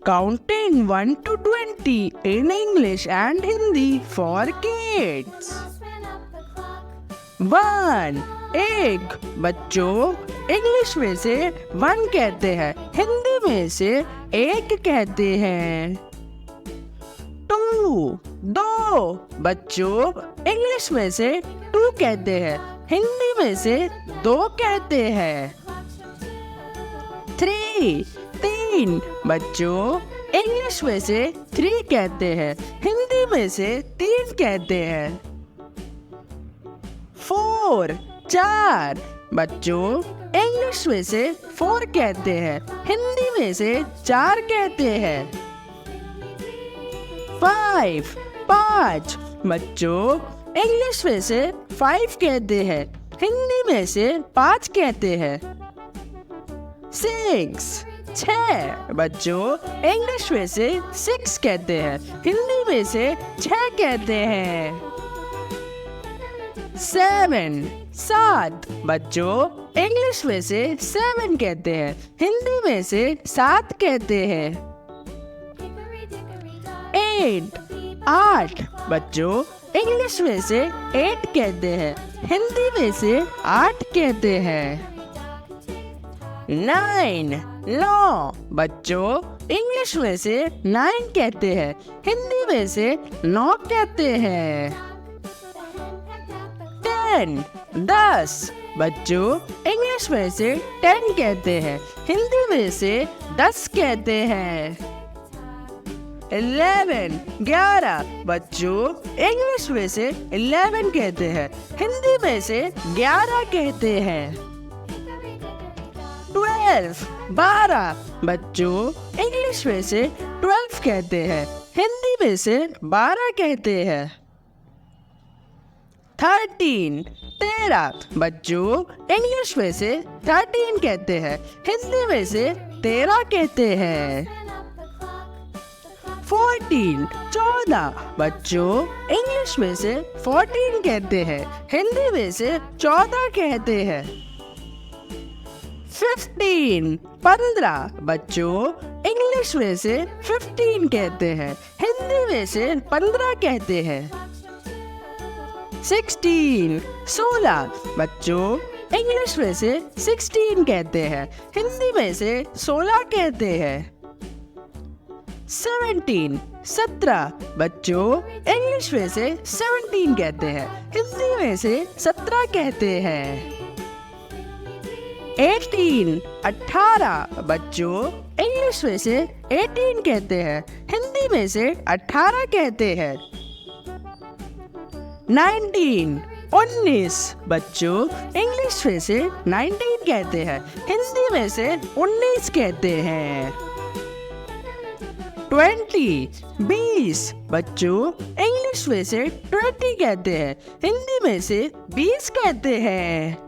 Counting 1 to 20 in English and Hindi for kids. 1. एक बच्चों, English में से 1 कहते हैं, हिंदी में से एक कहते हैं। 2. दो बच्चों, इंग्लिश में से 2 कहते हैं, हिंदी में से 2 कहते हैं। 3. तीन बच्चों, इंग्लिश में से 3 कहते हैं, हिंदी में से 3 कहते हैं। 4. 4 बच्चों, इंग्लिश में से 4 कहते हैं, हिंदी में से 4 कहते हैं। 5. 5 बच्चों, इंग्लिश में से 5 कहते हैं, हिंदी में से 5 कहते हैं। 6 6 बच्चों, इंग्लिश में से 6 कहते हैं, हिंदी में से 6 कहते हैं। 7 7 बच्चों, इंग्लिश में से 7 कहते हैं, हिंदी में से 7 कहते हैं। 8 8 बच्चों, इंग्लिश में से 8 कहते हैं, हिंदी में से 8 कहते हैं। 9 9 बच्चों, इंग्लिश में से 9 कहते हैं, हिंदी में से 9 कहते हैं। 10 10 बच्चों, इंग्लिश में से 10 कहते हैं, हिंदी में से 10 कहते हैं। 11 11 बच्चों, इंग्लिश में से 11 कहते हैं, हिंदी में से 11 कहते हैं। 12 12 बच्चों, इंग्लिश में से 12 कहते हैं, हिंदी में से 12 कहते हैं। 13 13 बच्चों, इंग्लिश में से 13 कहते हैं, हिंदी में से 13 कहते हैं। 14 14 बच्चों, इंग्लिश में से 14 कहते हैं, हिंदी में से 14 कहते हैं। 15 15 बच्चों, इंग्लिश में से 15 कहते हैं, हिंदी में से 15 कहते हैं। 16 16 बच्चों, इंग्लिश में से 16 कहते हैं, हिंदी में से 16 कहते हैं। 17 17 बच्चों, इंग्लिश में से 17 कहते हैं, हिंदी में से 17 कहते हैं। 18 18 बच्चों, इंग्लिश में से 18 कहते हैं, हिंदी में से 18 कहते हैं। 19 19 बच्चों, इंग्लिश में से 19 कहते हैं, हिंदी में से 19 कहते हैं। 20 20 बच्चों, इंग्लिश में से 20 कहते हैं, हिंदी में से 20 कहते हैं।